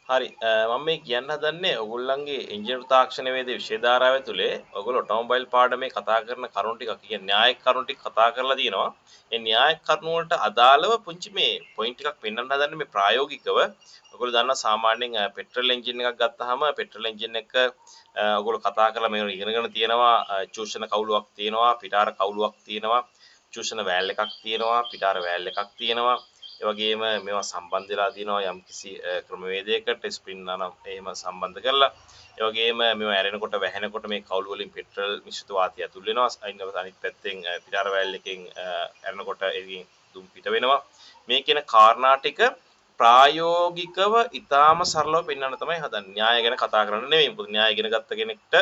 හරි මම මේ කියන්න හදන්නේ ඔයගොල්ලන්ගේ ඉංජිනේරු තාක්ෂණ වේදේ විෂය ධාරාව ඇතුලේ ඔයගොල්ලෝ ඔටෝමොබයිල් පාඩමේ කතා කරන කරුණු ටික කියන්නේ න්‍යායික කරුණු ටික කතා කරලා තියෙනවා. ඒ න්‍යායික කරුණු වලට අදාළව පුංචි මේ පොයින්ට් ටිකක් පෙන්වන්න හදන්නේ මේ ප්‍රායෝගිකව. ඔයගොල්ලෝ දන්නා සාමාන්‍යයෙන් පෙට්‍රල් එන්ජින් එකක් ගත්තාම පෙට්‍රල් එන්ජින් එක ඔයගොල්ලෝ කතා කරලා මේක ඉගෙනගෙන තියෙනවා චූෂණ කවුලුවක් තියෙනවා පිටාර කවුලුවක් තියෙනවා චූෂණ වෑල් එකක් තියෙනවා පිටාර වෑල් එකක් තියෙනවා ඒ වගේම මේවා සම්බන්ධ වෙලා තියෙනවා යම්කිසි ක්‍රමවේදයකට ස්ප්‍රින් නම් එහෙම සම්බන්ධ කරලා ඒ වගේම මේවා ඇරෙනකොට වැහෙනකොට මේ කවුළු වලින් පෙට්‍රල් මිශ්‍රිත වාතය ඇතුල් වෙනවා අනිත් පැත්තෙන් පිටාර වෑල් එකෙන් ඇරෙනකොට ඒකෙන් දුම් පිට වෙනවා මේ කියන කාරණා ටික ප්‍රායෝගිකව ඊටාම සරලව පෙන්වන්න තමයි හදන්නේ. න්‍යාය ගැන කතා කරන්න නෙමෙයි. මොකද න්‍යාය ඉගෙන ගත්ත කෙනෙක්ට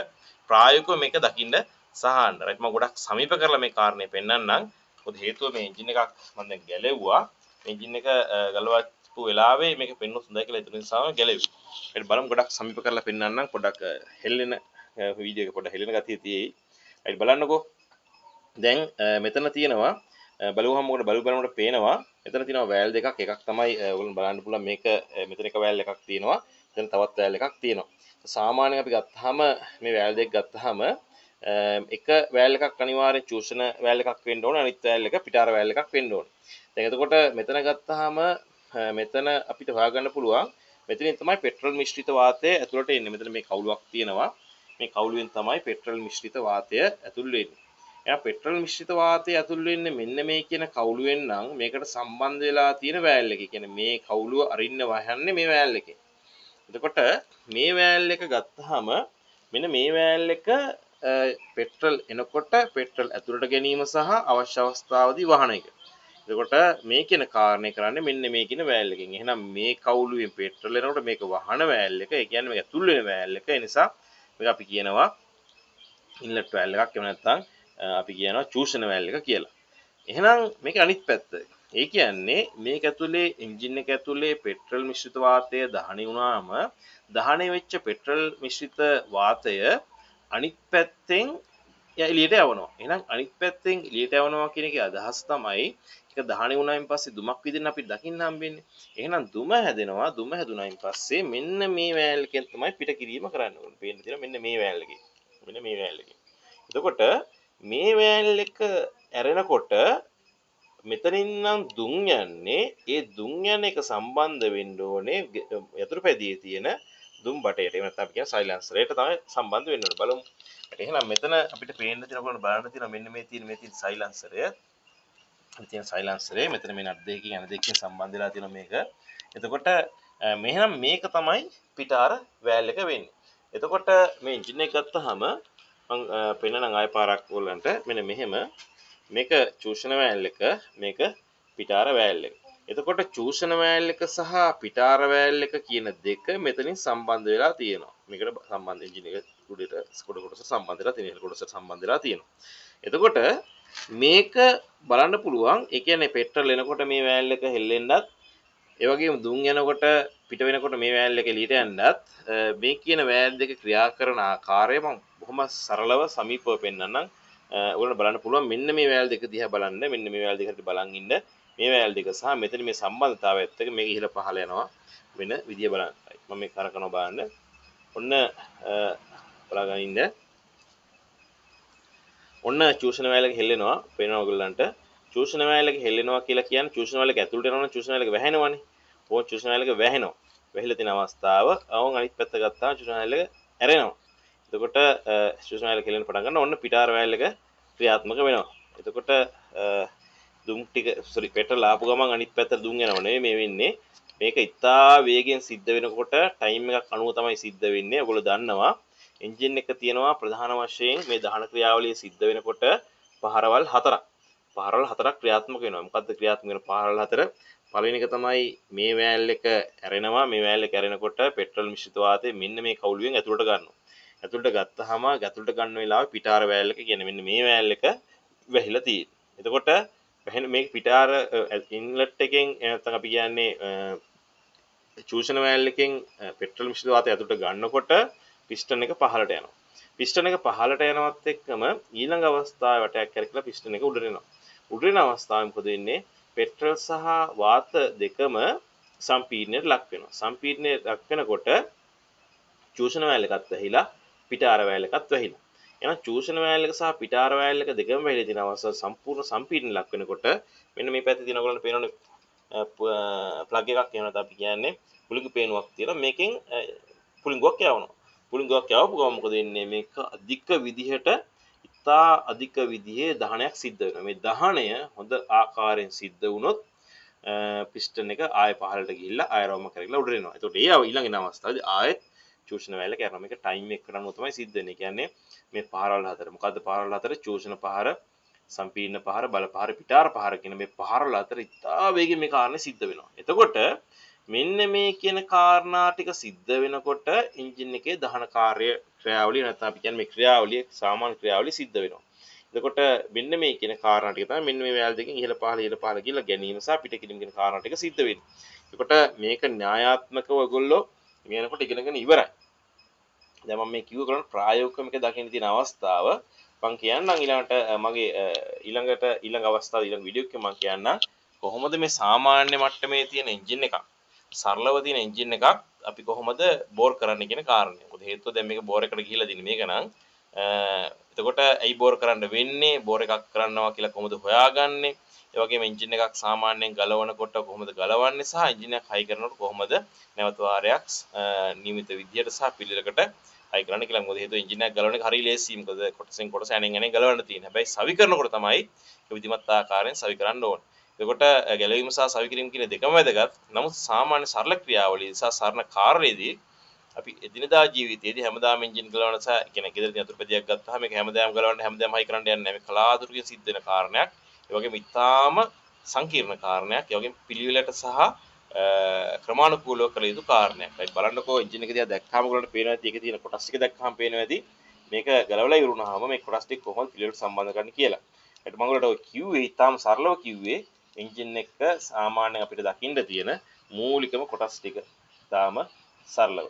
ප්‍රායෝගිකව මේක දකින්න සහන්න. රයිට් මම ගොඩක් සමීප කරලා මේ කාරණේ පෙන්වන්නම්. මොකද හේතුව මේ එන්ජින් එකක් මම දැන් ගැලෙව්වා. එන්ජින් එක ගලවපු වෙලාවේ මේක පෙන්වුත් හොඳයි කියලා හිතුන නිසාම ගැලෙව්වා. ඒත් බලමු ගොඩක් සමීප කරලා පෙන්වන්නම්. පොඩක් හෙල්ලෙන වීඩියෝ එක පොඩක් හෙල්ලෙන ගතිය තියෙයි. හරි බලන්නකෝ. දැන් මෙතන තියෙනවා බලුවහම මොකද බලනකොට පේනවා මෙතන තියෙනවා වෑල් දෙකක් එකක් තමයි ඔයගොල්ලෝ බලන්න පුළුවන් මේක මෙතන එක වෑල් එකක් තියෙනවා මෙතන තවත් වෑල් එකක් තියෙනවා සාමාන්‍යයෙන් අපි ගත්තාම මේ වෑල් දෙක ගත්තාම එක වෑල් එකක් අනිවාර්යෙන් චූෂණ වෑල් එකක් වෙන්න ඕන අනිත් වෑල් එක පිටාර වෑල් එකක් වෙන්න ඕන දැන් එතකොට මෙතන ගත්තාම මෙතන අපිට හොයාගන්න පුළුවන් මෙතනින් තමයි පෙට්‍රල් මිශ්‍රිත වාතය ඇතුළට එන්නේ මෙතන මේ කවුලුවක් තියෙනවා මේ කවුලුවෙන් තමයි පෙට්‍රල් මිශ්‍රිත වාතය ඇතුල් වෙන්නේ එයා පෙට්‍රල් මිශ්‍රිත වාතය ඇතුල් වෙන්නේ මෙන්න මේ කියන කවුළුවෙන් නම් මේකට සම්බන්ධ වෙලා තියෙන වෑල් එක. කියන්නේ මේ කවුළුව අරින්න වහන්නේ මේ වෑල් එකේ. එතකොට මේ වෑල් එක ගත්තාම මෙන්න මේ වෑල් එක පෙට්‍රල් එනකොට පෙට්‍රල් ඇතුළට ගැනීම සහ අවශ්‍ය අවස්ථාවදී වහන එක. එතකොට මේ කියන කාරණේ කරන්නේ මෙන්න මේ කියන වෑල් එකෙන්. එහෙනම් මේ කවුළුවෙන් පෙට්‍රල් එනකොට මේක වහන වෑල් එක. ඒ කියන්නේ මේක ඇතුල් වෙන වෑල් එක. ඒ නිසා මේක අපි කියනවා ඉන්ලට් වෑල් එකක් එහෙම නැත්නම් අපි කියනවා චූෂණ වෑල් එක කියලා. එහෙනම් මේක අනිත් පැත්ත. ඒ කියන්නේ මේක ඇතුලේ එන්ජින් එක ඇතුලේ පෙට්‍රල් මිශ්‍රිත වාතය දහණය වුණාම දහණය වෙච්ච පෙට්‍රල් මිශ්‍රිත වාතය අනිත් පැත්තෙන් එළියට යවනවා. එහෙනම් අනිත් පැත්තෙන් එළියට යවනවා කියන එකේ අදහස තමයි ඒක දහණය වුණායින් පස්සේ දුමක් විදිහට අපිට දකින්න හම්බෙන්නේ. එහෙනම් දුම හැදෙනවා. දුම හැදුනායින් පස්සේ මෙන්න මේ වෑල් එකෙන් තමයි පිට කිරීම කරන්න ඕනේ. පේන්න තියෙනවා මෙන්න මේ වෑල් එකේ. මෙන්න මේ වෑල් එකේ. එතකොට මේ වෑල් එක ඇරෙනකොට මෙතනින් නම් දුම් යන්නේ ඒ දුම් යන එක සම්බන්ධ වෙන්න ඕනේ යතුරු පැදියේ තියෙන දුම් බටේට. එහෙම නැත්නම් අපි කියන සයිලන්සරේට තමයි සම්බන්ධ වෙන්න ඕනේ. බලමු. එහෙනම් මෙතන අපිට පේන්න තියෙන බලන්න තියෙන මෙන්න මේ තියෙන සයිලන්සරය. මේ තියෙන සයිලන්සරේ මෙතන මේ නට් දෙකකින් යන දෙකකින් සම්බන්ධ වෙලා තියෙන මේක. එතකොට මෙහෙනම් මේක තමයි පිටාර වෑල් එක වෙන්නේ. එතකොට මේ එන්ජින් එක ගත්තාම මම පෙන්නනම් ආය පාරක් ඕලන්ට මෙන්න මෙහෙම මේක චූෂණ වෑල් එක මේක පිටාර වෑල් එක. එතකොට චූෂණ වෑල් එක සහ පිටාර වෑල් එක කියන දෙක මෙතනින් සම්බන්ධ වෙලා තියෙනවා. මේකට සම්බන්ධ එන්ජින් එක උඩට ස්කොඩ කොටස සම්බන්ධ වෙලා තියෙනවා. කොටසට සම්බන්ධ වෙලා තියෙනවා. එතකොට මේක බලන්න පුළුවන්. ඒ කියන්නේ පෙට්‍රල් එනකොට මේ වෑල් එක හෙල්ලෙන්නත් ඒ වගේම දුම් යනකොට පිට වෙනකොට මේ වෑල් එක එළියට යන්නත් මේ කියන වෑල් දෙක ක්‍රියා කරන ආකාරය මම බොහොම සරලව සමීපව පෙන්නන්නම්. ඔයගොල්ලෝ බලන්න පුළුවන් මෙන්න මේ වෑල් දෙක දිහා බලන්න මෙන්න මේ වෑල් දෙකට බලන් ඉන්න මේ වෑල් දෙක සහ මෙතන මේ සම්බන්ධතාවයත් එක්ක මේක ඉහළ පහළ යනවා වෙන විදිය බලන්න. මම මේ කරකනවා බලන්න. ඔන්න බලාගෙන ඉන්න. ඔන්න චූෂණ වෑල් එක හෙල්ලෙනවා පේනවා ඔයගොල්ලන්ට. චූෂණ වෑල් එක හෙල්ලෙනවා කියලා කියන්නේ චූෂණ වෑල් එක ඇතුළට යනවනේ චූෂණ වෑල් එක වැහෙනවනේ. ඕක චූෂණ වෑල් එක වැහෙනවා. වැහිලා තියෙන අවස්ථාව අවුන් අනිත් පැත්ත ගත්තාම චූෂණ වෑල් එක ඇරෙනවා. එතකොට චූෂණ වෑල් එක හෙල්ලෙන්න පටන් ගන්නවා. ඔන්න පිටාර වෑල් එක ක්‍රියාත්මක වෙනවා. එතකොට දුම් ටික පෙට්‍රල් ආපු ගමන් අනිත් පැත්තට දුම් යනව නෙවෙයි මේ වෙන්නේ. මේක ඉතා වේගෙන් සිද්ධ වෙනකොට ටයිම් එකක් අනුව තමයි සිද්ධ වෙන්නේ. ඔයගොල්ලෝ දන්නවා එන්ජින් එක තියෙනවා ප්‍රධාන වශයෙන් මේ දහන ක්‍රියාවලිය සිද්ධ වෙනකොට පහරවල් හතරක්. පහරවල් හතරක් ක්‍රියාත්මක වෙනවා. මොකද්ද ක්‍රියාත්මක වෙන පහරවල් හතර? පළවෙනි එක තමයි මේ වෑල් එක ඇරෙනවා. මේ වෑල් එක ඇරෙනකොට පෙට්‍රල් මිශ්‍රිත වාතය මෙන්න මේ කවුළුවෙන් ඇතුළට ගන්නවා. ඇතුළට ගත්තාම ඇතුළට ගන්න වෙලාවේ පිටාර වෑල් එක කියන්නේ මෙන්න මේ වෑල් එක වැහිලා තියෙනවා. එතකොට වැහෙන මේක පිටාර ඉන්ලට් එකෙන් නැත්නම් අපි කියන්නේ චූෂණ වෑල් එකෙන් පෙට්‍රල් මිශ්‍රිත වාතය ඇතුළට ගන්නකොට පිස්ටන් එක පහළට යනවා. පිස්ටන් එක පහළට යනවත් එක්කම ඊළඟ අවස්ථාවේ වටයක් කරකලා පිස්ටන් එක උඩට එනවා. උඩට එන අවස්ථාවේ මොකද වෙන්නේ? පෙට්‍රල් සහ වාත දෙකම සම්පීඩනයට ලක් වෙනවා. සම්පීඩනයට ලක් වෙනකොට චූෂණ වෑල් එකත් වැහිලා පිටාර වෑල් එකත් වැහිලා. එහෙනම් චූෂණ වෑල් එක සහ පිටාර වෑල් එක දෙකම වැහිලා තියෙන අවස්ථාව සම්පූර්ණ සම්පීඩන ලක් වෙනකොට මෙන්න මේ පැත්තේ තියෙන ඔයගොල්ලන්ට පේනවනේ ප්ලග් එකක් එහෙම නැත්නම් අපි කියන්නේ පුළිඟු පේනුවක් තියෙනවා. මේකෙන් පුළිඟුවක් යවනවා. පුළිඟුවක් යවපු ගමන් මොකද වෙන්නේ? මේක අධික විදිහට ඉතා අධික විදිහේ දහනයක් සිද්ධ වෙනවා. මේ දහනය හොඳ ආකාරයෙන් සිද්ධ වුණොත් පිස්ටන් එක ආයෙ පහළට ගිහිල්ලා ආයෙ රවුම කරලා උඩට එනවා. එතකොට ඒ ඊළඟ එන අවස්ථාවේදී ආයෙත් චූෂණ වෑල්ල කරනවා. මේක ටයිම් එක කරනව තමයි සිද්ධ වෙන්නේ. කියන්නේ මේ පහරවල් හතර. මොකද්ද පහරවල් හතර? චූෂණ පහර, සම්පීඩන පහර, බල පහර, පිටාර පහර කියන මේ පහරවල් හතර ඉතා වේගෙන් මේ කාරණේ සිද්ධ වෙනවා. එතකොට මෙන්න මේ කියන කාරණා ටික සිද්ධ වෙනකොට එන්ජින් එකේ දහන කාර්ය ක්‍රියාවලිය නැත්නම් අපි කියන්නේ මේ ක්‍රියාවලිය සාමාන්‍ය ක්‍රියාවලිය සිද්ධ වෙනවා. එතකොට මෙන්න මේ කියන කාරණා ටික තමයි මෙන්න මේ වෑල් දෙකෙන් ඉහළ පහළ ගිහලා ගැනීම සහ පිට කිරීම කියන කාරණා ටික සිද්ධ වෙන්නේ. එතකොට මේක න්‍යායාත්මකව ඔයගොල්ලෝ මේනකොට ඉගෙනගෙන ඉවරයි. දැන් මම මේ කිව්ව කරන්නේ ප්‍රායෝගිකව මේක දකින්න තියෙන අවස්ථාව මම කියන්නම් ඊළඟට මගේ ඊළඟ අවස්ථාව ඊළඟ වීඩියෝ එකේ මම කියන්නම් කොහොමද මේ සාමාන්‍ය මට්ටමේ තියෙන එන්ජින් එකක් සරලව තියෙන එන්ජින් එකක් අපි කොහොමද බෝර් කරන්න කියන කාරණය. මොකද හේතුව දැන් මේක බෝර් එකකට ගිහිල්ලා දින මේක නම් එතකොට ඇයි බෝර් කරන්න වෙන්නේ? බෝර් එකක් කරනවා කියලා කොහොමද හොයාගන්නේ? ඒ වගේම එන්ජින් එකක් සාමාන්‍යයෙන් ගලවනකොට කොහොමද ගලවන්නේ සහ එන්ජින් එකක් හයි කරනකොට කොහොමද නැවත වාරයක් නියමිත විදියට සහ පිළිවෙලකට හයි කරන්න කියලා. මොකද හේතුව එන්ජින් එකක් ගලවන එක හරිය ලේසියි. මොකද කොටසෙන් කොටස ඇනෙන් ගලවන්න තියෙන. හැබැයි සවි කරනකොට තමයි ඒ විධිමත් ආකාරයෙන් සවි කරන්න ඕන. එතකොට ගැලවීම සහ සවි කිරීම කියන දෙකම වැදගත්. නමුත් සාමාන්‍ය සරල ක්‍රියාවලිය සහ සරල කාර්යයේදී අපි එදිනදා ජීවිතයේදී හැමදාම එන්ජින් ගලවන සහ කියන්නේ ගෙදරදී අතුරුපැදියක් ගත්තාම මේක හැමදාම ගලවන්න හැමදාම හයි කරන්න යන්නේ නැහැ. මේ කලාතුරකින් සිද්ධ වෙන කාරණයක්. ඒ වගේම ඉතාම සංකීර්ණ කාරණයක්. ඒ වගේම පිළිවෙලට සහ ක්‍රමානුකූලව කළ යුතු කාරණයක්. ඒත් බලන්නකෝ එන්ජින් එක දිහා දැක්කාම ඔයගොල්ලන්ට පේනවා ඇති ඒකේ තියෙන කොටස් ටික දැක්කාම පේනවා ඇති මේක ගලවලා ඉවරුනහම මේ කොටස් ටික කොහොමද පිළිවෙලට සම්බන්ධ කරන්නේ කියලා. ඒත් මම ඔයගොල්ලන්ට ඔය කිව්වේ ඉතාම සරලව කිව්වේ එන්ජින් එක සාමාන්‍යයෙන් අපිට දකින්න තියෙන මූලිකම කොටස් ටික ඉතාම සරලව.